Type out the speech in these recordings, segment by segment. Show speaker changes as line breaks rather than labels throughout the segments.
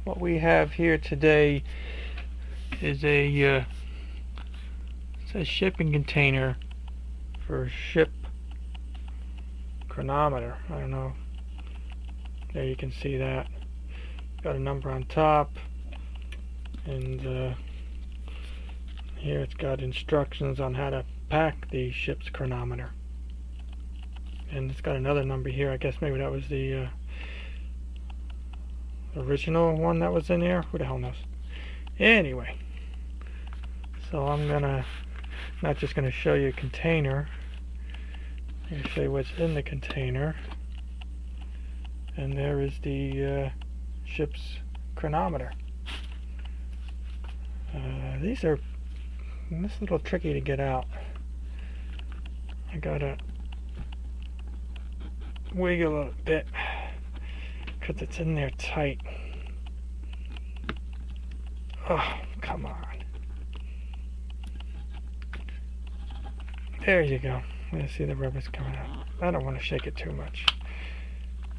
what we have here today is a shipping container for ship chronometer. I don't know. There you can see that. Got a number on top, and here it's got instructions on how to pack the ship's chronometer. And it's got another number here. I guess maybe that was the original one that was in there. Who the hell knows? Anyway, so I'm not just gonna show you a container. I'm gonna show you what's in the container. And there is the ship's chronometer. This is a little tricky to get out. I gotta wiggle a bit because it's in there tight. Oh, come on. There you go. You see the rubber's coming out. I don't want to shake it too much.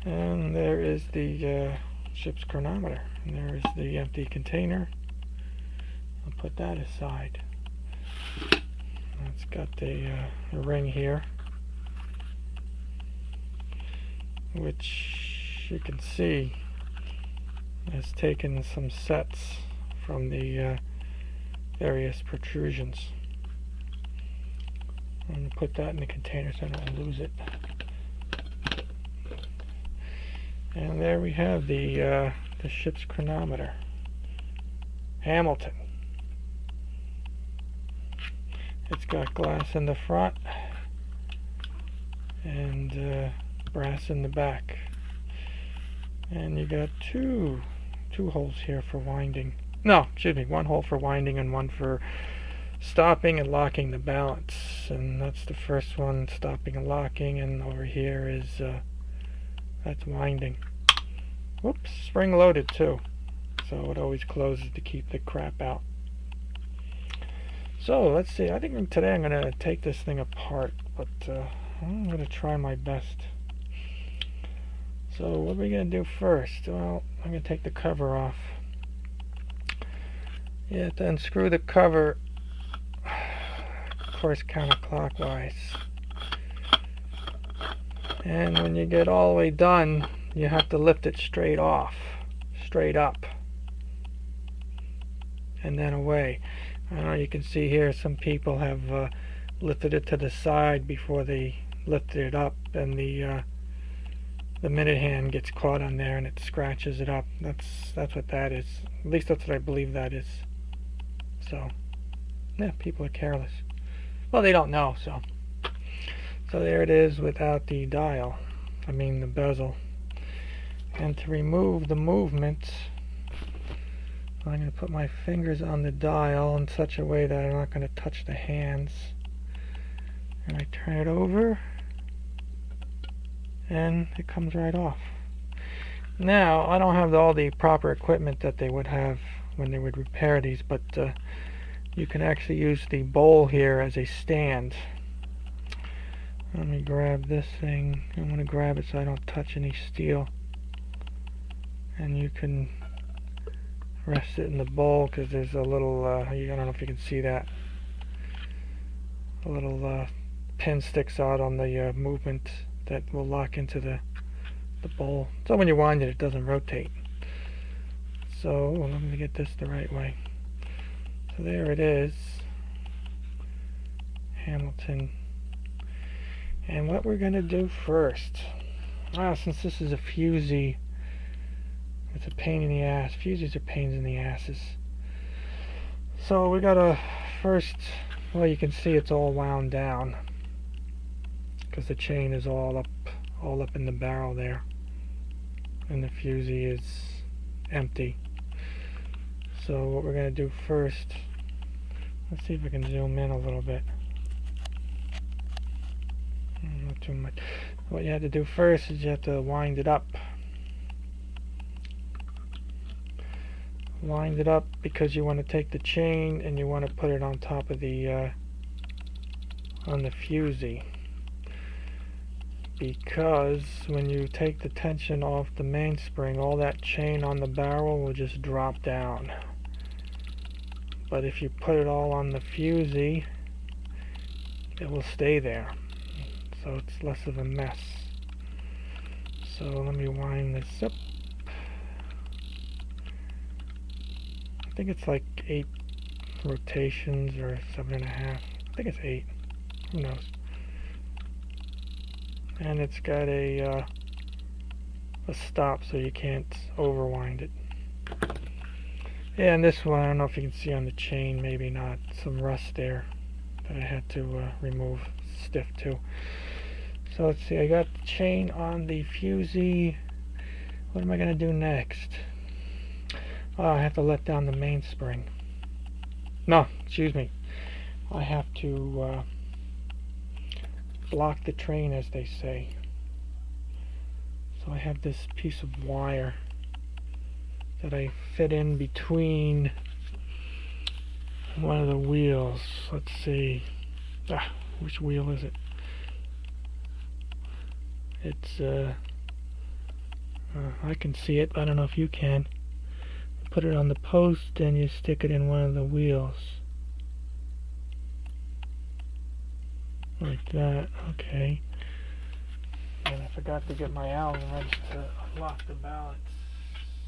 And there is the ship's chronometer. And there is the empty container. I'll put that aside. It's got the ring here, which you can see has taken some sets from the various protrusions. I'm going to put that in the container so I don't lose it. And there we have the ship's chronometer. Hamilton. It's got glass in the front and brass in the back. And you got two holes here for winding. No, excuse me, one hole for winding and one for stopping and locking the balance. And that's the first one, stopping and locking, and over here is that's winding. Whoops, spring loaded too, so it always closes to keep the crap out. So let's see, I think today I'm going to take this thing apart, but I'm going to try my best. So what are we going to do first? Well, I'm going to take the cover off. You have to unscrew the cover, of course, counterclockwise. And when you get all the way done, you have to lift it straight off, straight up, and then away. I know you can see here some people have lifted it to the side before they lifted it up, and the minute hand gets caught on there and it scratches it up. That's what that is. At least that's what I believe that is. So, yeah, people are careless. Well, they don't know, so there it is without the dial. I mean the bezel. And to remove the movement, I'm going to put my fingers on the dial in such a way that I'm not going to touch the hands. And I turn it over, and it comes right off. Now, I don't have all the proper equipment that they would have when they would repair these, but you can actually use the bowl here as a stand. Let me grab this thing. I'm going to grab it so I don't touch any steel. And you can rest it in the bowl because there's a little, I don't know if you can see that, a little pin sticks out on the movement that will lock into the bowl. So when you wind it, it doesn't rotate. So let me get this the right way. So there it is, Hamilton. And what we're going to do first, since this is a fusee, it's a pain in the ass. Fusees are pains in the asses. So we gotta first, well, you can see it's all wound down because the chain is all up in the barrel there, and the fusee is empty. So what we're gonna do first, let's see if I can zoom in a little bit. Not too much. What you have to do first is you have to wind it up. Wind it up because you want to take the chain and you want to put it on top of the on the fusee. because when you take the tension off the mainspring, all that chain on the barrel will just drop down. But if you put it all on the fusee, it will stay there, so it's less of a mess. So let me wind this up. I think it's like 8 rotations or 7.5. I think it's 8. Who knows? And it's got a stop, so you can't overwind it. Yeah, and this one, I don't know if you can see on the chain, maybe not, some rust there that I had to remove, stiff too. So let's see, I got the chain on the fusee. What am I going to do next? Oh, I have to let down the mainspring. No, excuse me. I have to block the train, as they say. So I have this piece of wire that I fit in between one of the wheels. Let's see. Which wheel is it? It's I can see it, but I don't know if you can. Put it on the post and you stick it in one of the wheels. Like that. Okay. And I forgot to get my Allen wrench to unlock the balance.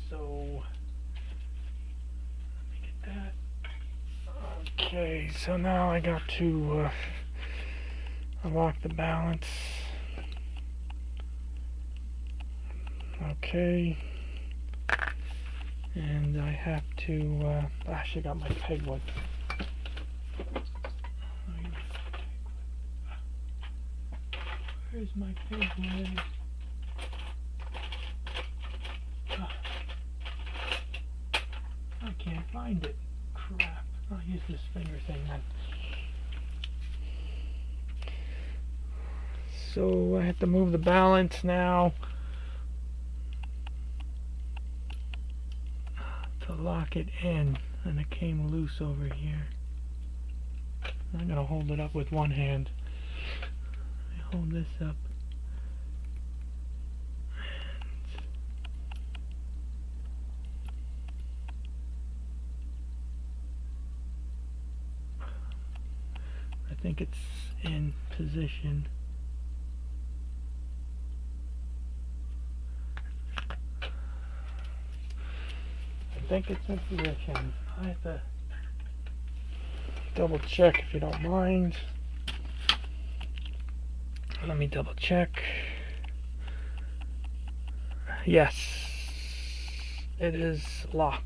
So let me get that. Okay, so now I got to unlock the balance. Okay. And I have to, I actually got my pegwood. Where's my pegwood? I can't find it. Crap. I'll use this finger thing then. So I have to move the balance now to lock it in, and it came loose over here. I'm going to hold it up with one hand. I hold this up. I think it's in position. I think it's in position. I have to double check if you don't mind. Let me double check. Yes, it is locked.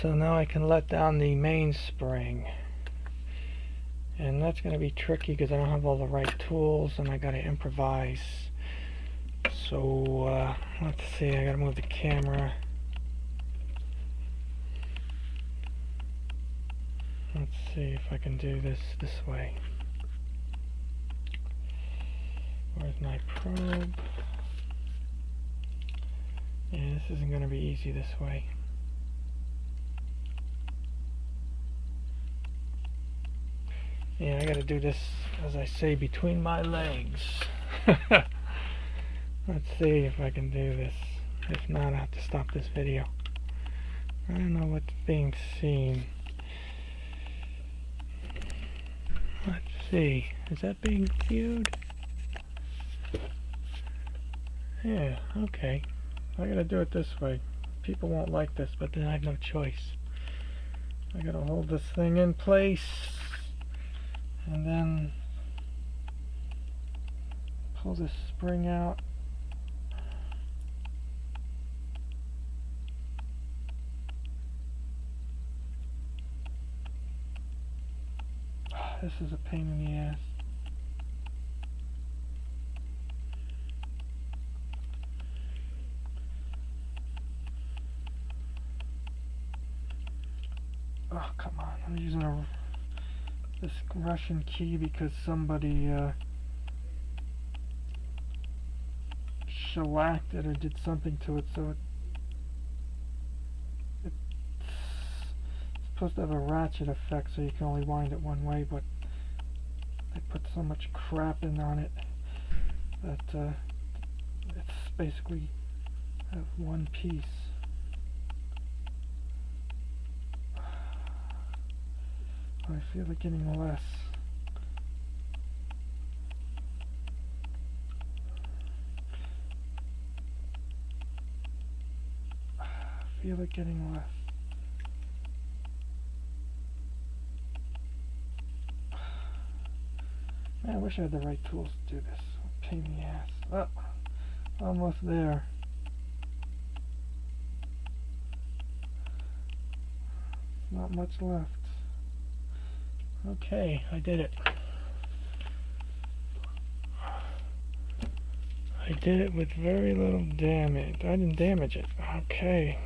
So now I can let down the mainspring. And that's going to be tricky because I don't have all the right tools and I got to improvise. So let's see, I got to move the camera. Let's see if I can do this way. Where's my probe? Yeah, this isn't going to be easy this way. Yeah, I got to do this, as I say, between my legs. Let's see if I can do this. If not, I have to stop this video. I don't know what's being seen. Let's see. Is that being viewed? Yeah, okay. I gotta do it this way. People won't like this, but then I have no choice. I gotta hold this thing in place and then pull this spring out. This is a pain in the ass. Oh, come on. I'm using this Russian key because somebody shellacked it or did something to it, so it's supposed to have a ratchet effect, so you can only wind it one way, but They put so much crap in on it that it's basically have one piece. I feel it getting less. I feel it getting less. Man, I wish I had the right tools to do this. Pain in the ass. Oh, almost there. Not much left. Okay, I did it. I did it with very little damage. I didn't damage it. Okay.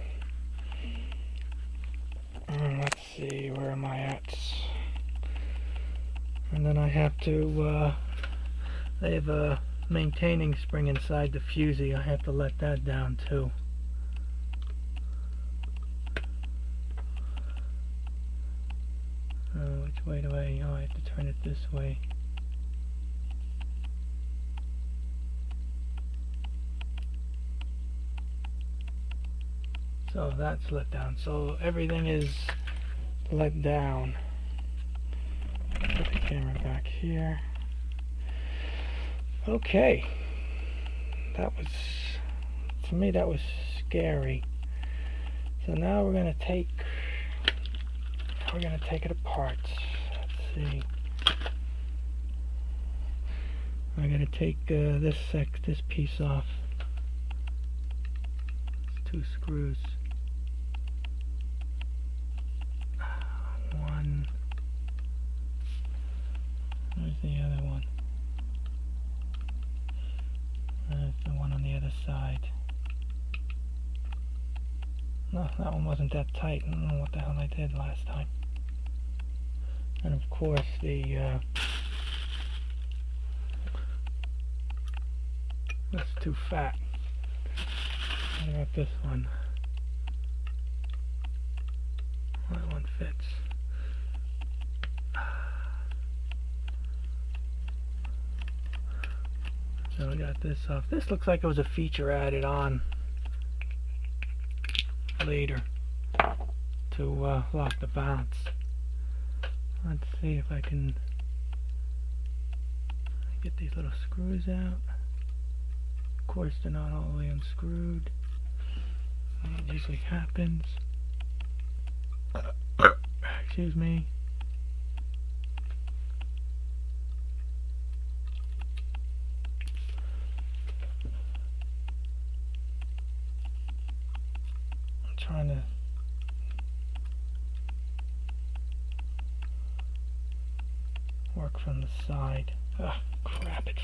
Let's see, where am I at? And then I have to, I have a maintaining spring inside the fusee. I have to let that down too. Which way do I, oh, I have to turn it this way. So that's let down. So everything is let down. Put the camera back here. Okay. That was, to me, that was scary. So now we're going to take it apart. Let's see. I'm going to take this piece off. It's 2 screws. One. Where's the other one? There's the one on the other side. No, that one wasn't that tight. I don't know what the hell I did last time. And of course that's too fat. What about this one? That one fits. So we got this off. This looks like it was a feature added on later to lock the balance. Let's see if I can get these little screws out. Of course they're not all the way unscrewed. That usually happens. Excuse me. I'm trying to work from the side. Ah, crap, it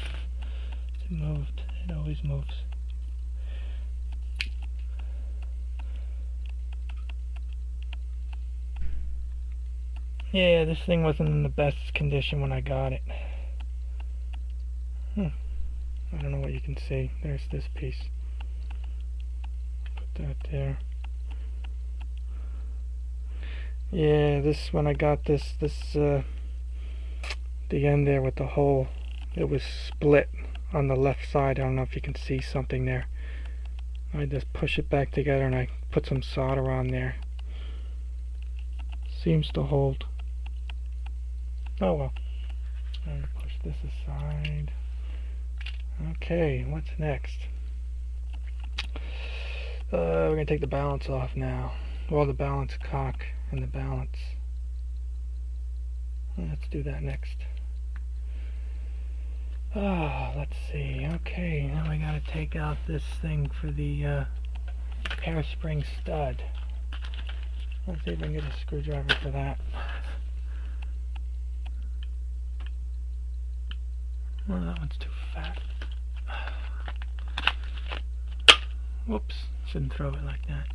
moved. It always moves. Yeah, this thing wasn't in the best condition when I got it. I don't know what you can see. There's this piece. Put that there. Yeah, this, when I got this, the end there with the hole, it was split on the left side. I don't know if you can see something there. I just push it back together and I put some solder on there. Seems to hold. Oh well. I'm going to push this aside. Okay, what's next? We're going to take the balance off now. Well, the balance cock and the balance. Let's do that next. Let's see. Okay, now we got to take out this thing for the hairspring stud. Let's see if I can get a screwdriver for that. Well, that one's too fat. Whoops, shouldn't throw it like that.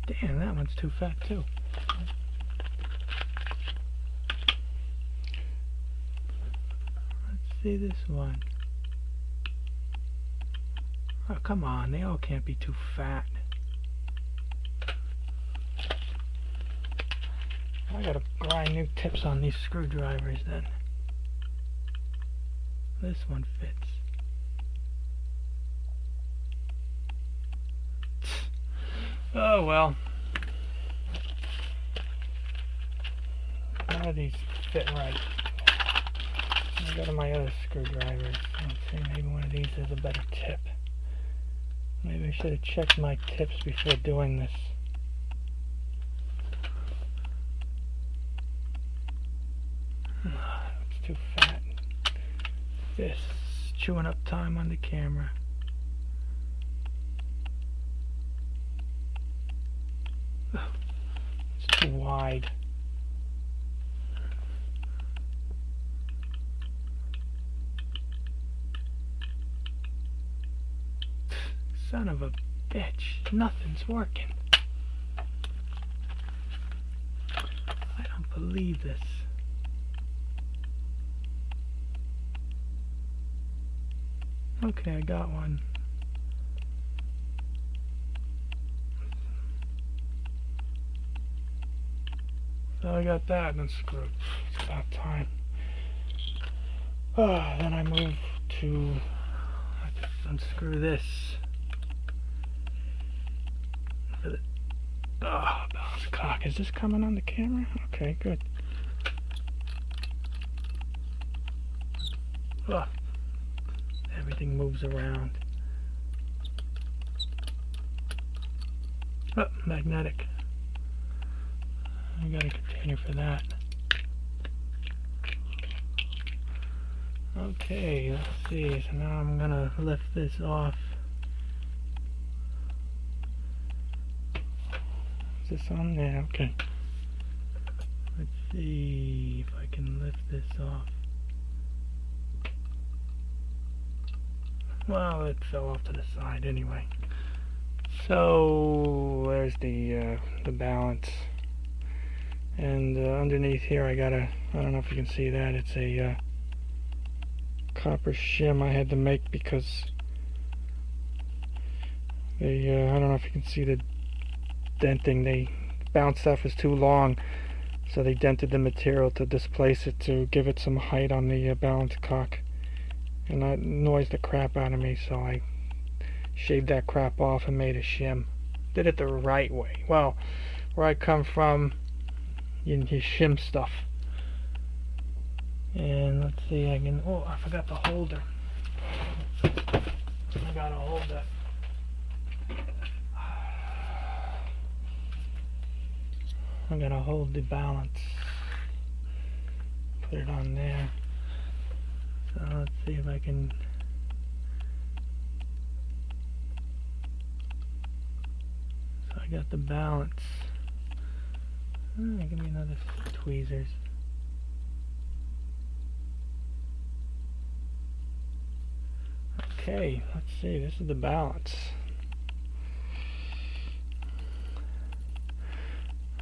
Damn, that one's too fat too. Let's see this one. Oh, come on, they all can't be too fat. I gotta grind new tips on these screwdrivers then. This one fits. Oh well. None of these fit right. I go to my other screwdrivers and see maybe one of these has a better tip. Maybe I should have checked my tips before doing this. It's too fat. This is chewing up time on the camera. It's too wide. Son of a bitch, nothing's working. I don't believe this. Okay, I got one. So I got that unscrewed. It's about time. Then I move to unscrew this. Balance cock. Is this coming on the camera? Okay, good. Everything moves around. Magnetic. I got a container for that. Okay, let's see. So now I'm gonna lift this off. Is this on there? Okay. Let's see if I can lift this off. Well, it fell off to the side anyway. So there's the balance, and underneath here I got I don't know if you can see that, it's a copper shim I had to make because I don't know if you can see the denting. The bounce stuff is too long, so they dented the material to displace it, to give it some height on the balance cock, and that noised the crap out of me, so I shaved that crap off and made a shim. Did it the right way. Well, where I come from, you shim stuff. And let's see, I can, oh, I forgot the holder. I gotta hold that. I'm gonna hold the balance. Put it on there. So let's see if I can. So I got the balance. Give me another tweezers. Okay, let's see. This is the balance.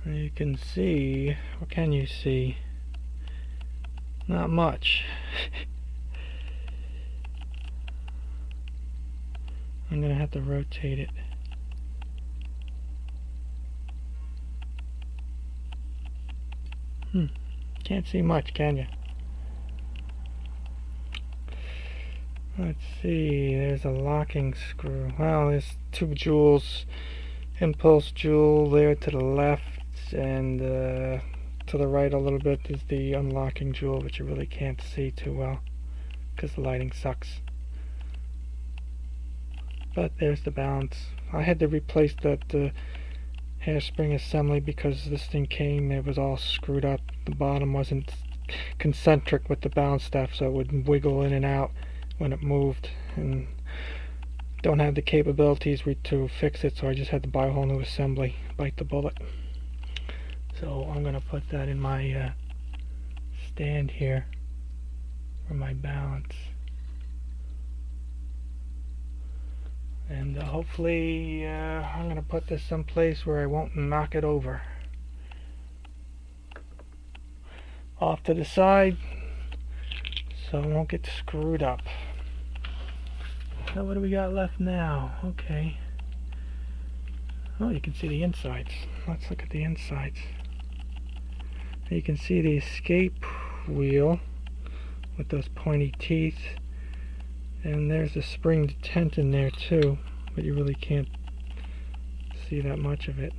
You can see, what can you see? Not much. I'm gonna have to rotate it. Can't see much, can you? Let's see, there's a locking screw. Well, there's two jewels. Impulse jewel there to the left, and to the right a little bit is the unlocking jewel, which you really can't see too well because the lighting sucks. But there's the balance. I had to replace that hairspring assembly because this thing came, it was all screwed up. The bottom wasn't concentric with the balance stuff, so it would wiggle in and out when it moved, and don't have the capabilities to fix it, so I just had to buy a whole new assembly. Bite the bullet. So I'm gonna put that in my stand here for my balance, and hopefully I'm gonna put this someplace where I won't knock it over. Off to the side so it won't get screwed up. So what do we got left now? Okay. Oh, you can see the insides. Let's look at the insides. You can see the escape wheel with those pointy teeth, and there's a spring detent in there too, but you really can't see that much of it.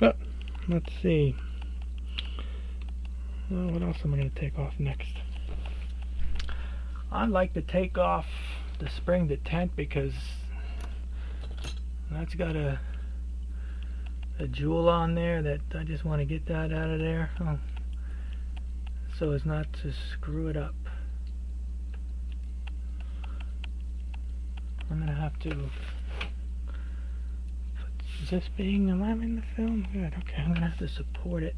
But let's see. Well, what else am I going to take off next? I'd like to take off the spring detent because that's got a jewel on there that I just want to get that out of there, so as not to screw it up. I'm gonna have to. Is this being? Am I in the film? Good. Okay, I'm gonna have to support it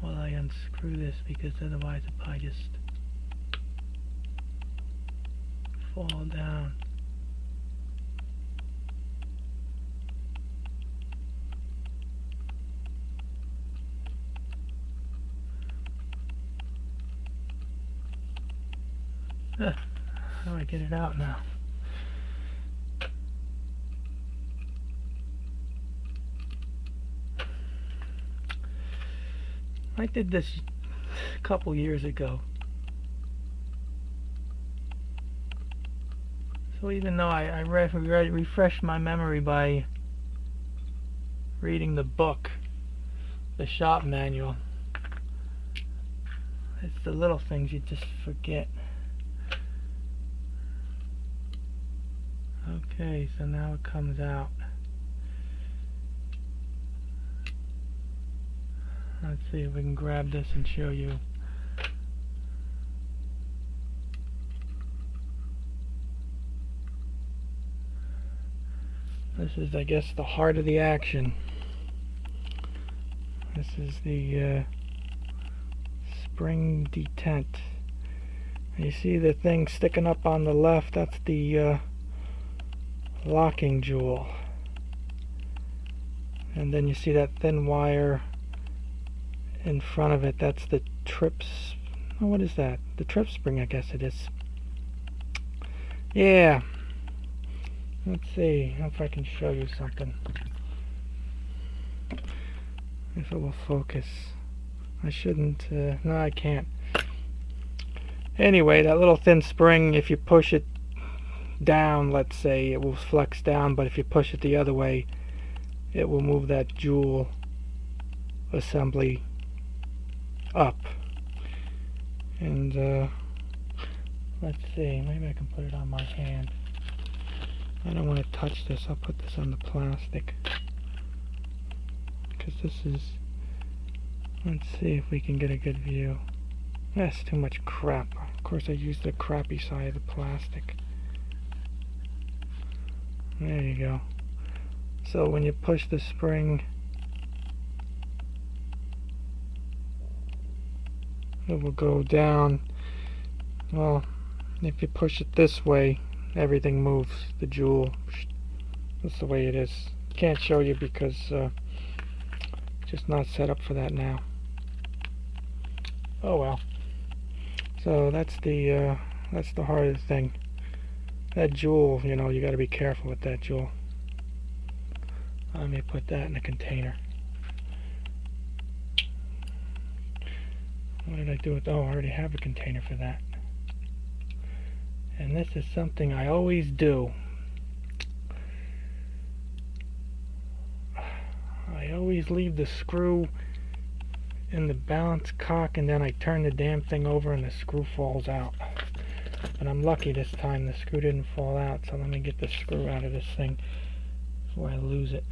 while I unscrew this because otherwise it'll probably just fall down. How do I get it out now? I did this a couple years ago. So even though I refreshed my memory by reading the book, the shop manual, it's the little things you just forget. Okay, so now it comes out. Let's see if we can grab this and show you. This is, I guess, the heart of the action. This is the spring detent. You see the thing sticking up on the left? That's the locking jewel. And then you see that thin wire in front of it. That's the trips. Oh, what is that? The trip spring, I guess it is. Yeah. Let's see if I can show you something. If it will focus. I shouldn't. No, I can't. Anyway, that little thin spring, if you push it down, let's say, it will flex down, but if you push it the other way, it will move that jewel assembly up. And let's see, maybe I can put it on my hand. I don't want to touch this. I'll put this on the plastic because this is, let's see if we can get a good view. That's too much crap. Of course I used the crappy side of the plastic. There you go. So when you push the spring, it will go down. Well, if you push it this way, everything moves. The jewel, that's the way it is. Can't show you because it's just not set up for that now. Oh well. So that's the heart of the thing. That jewel, you know, you got to be careful with that jewel. Let me put that in a container. What did I do with? Oh, I already have a container for that. And this is something I always do. I always leave the screw in the balance cock and then I turn the damn thing over and the screw falls out. But I'm lucky this time the screw didn't fall out, so let me get the screw out of this thing before I lose it.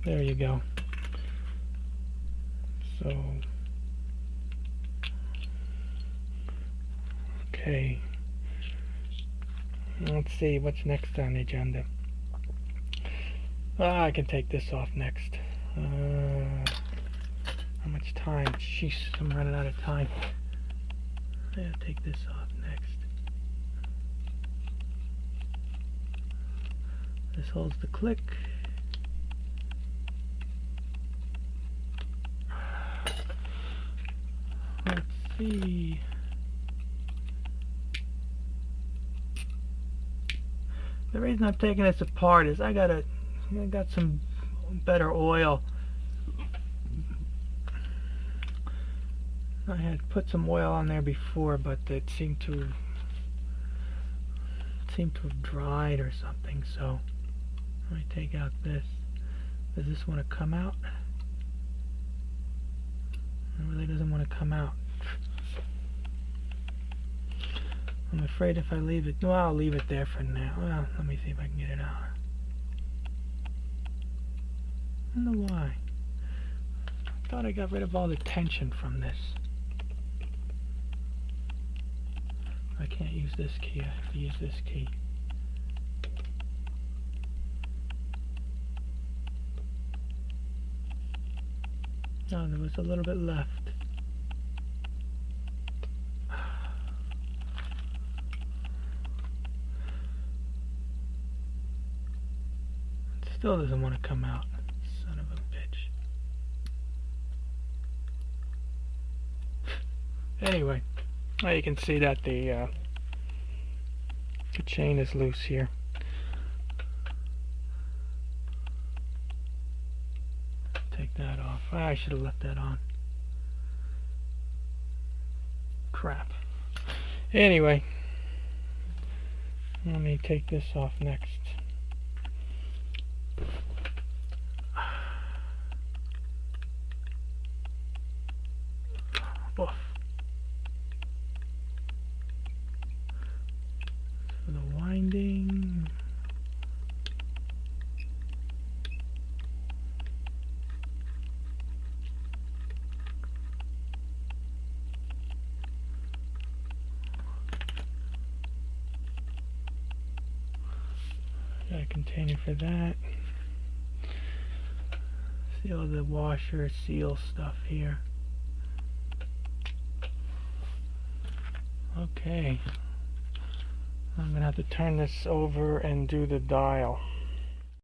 There you go. So, okay. Let's see what's next on the agenda. I can take this off next. How much time? Jeez, I'm running out of time. Yeah, take this off next. This holds the click. Let's see. The reason I'm taking this apart is I got some better oil. I had put some oil on there before, but it seemed to have dried or something. So let me take out this. Does this want to come out? It really doesn't want to come out. I'm afraid if I leave it, no, I'll leave it there for now. Well, let me see if I can get it out. I don't know why. I thought I got rid of all the tension from this. I can't use this key, I have to use this key. Oh, there was a little bit left. It still doesn't want to come out. Son of a bitch. Anyway, now you can see that the chain is loose here. Take that off. I should have left that on. Crap. Anyway, let me take this off next. Oof. For the winding. Got a container for that. See all the washer seal stuff here. Okay. I'm gonna have to turn this over and do the dial.